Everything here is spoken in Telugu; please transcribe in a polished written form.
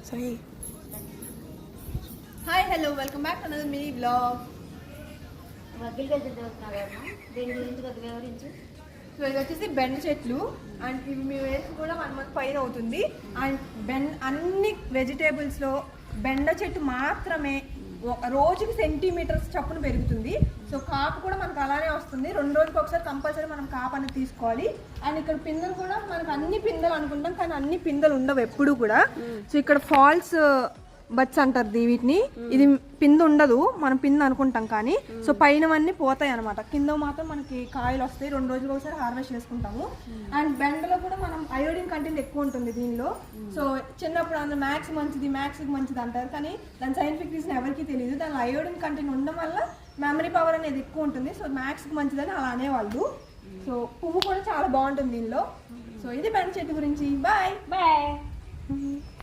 సరే. Hi hello welcome back to another mini blog. దీని గురించి కొద్దిగా వివరించు. సో ఇది వచ్చేసి బెండ చెట్లు అండ్ ఇవి మేము వేసి కూడా 1 month పైన అవుతుంది. అండ్ అన్ని వెజిటేబుల్స్లో బెండ చెట్టు మాత్రమే రోజుకి సెంటీమీటర్స్ చప్పున పెరుగుతుంది. సో కాపు కూడా మనకు అలానే వస్తుంది. 2 రోజులకు ఒకసారి కంపల్సరీ మనం కాపు అనేది తీసుకోవాలి. అండ్ ఇక్కడ పిందెలు కూడా మనకు అన్ని పిందెలు అనుకుంటాం, కానీ అన్ని పిందెలు ఉండవు ఎప్పుడు కూడా. సో ఇక్కడ ఫాల్స్ బట్స్ అంటారు వీటిని. ఇది పింద ఉండదు, మనం పింద అనుకుంటాం కానీ. సో పైనవన్నీ పోతాయి అనమాట, కింద మాత్రం మనకి కాయలు వస్తాయి. 2 రోజులకు ఒకసారి హార్వెస్ట్ చేసుకుంటాము. అండ్ బెండలో కూడా మనం అయోడిన్ కంటెంట్ ఎక్కువ ఉంటుంది దీనిలో. సో చిన్నప్పుడు అందరూ మ్యాథ్స్ మంచిది అంటారు, కానీ దాని సైంటిఫిక్ రీజన్ ఎవరికి తెలియదు. దానిలో అయోడిన్ కంటెంట్ ఉండడం వల్ల మెమరీ పవర్ అనేది ఎక్కువ ఉంటుంది. సో మ్యాథ్స్కి మంచిదని అలా అనేవాళ్ళు. సో పువ్వు కూడా చాలా బాగుంటుంది దీనిలో. సో ఇది బెండ చెట్టు గురించి. బాయ్.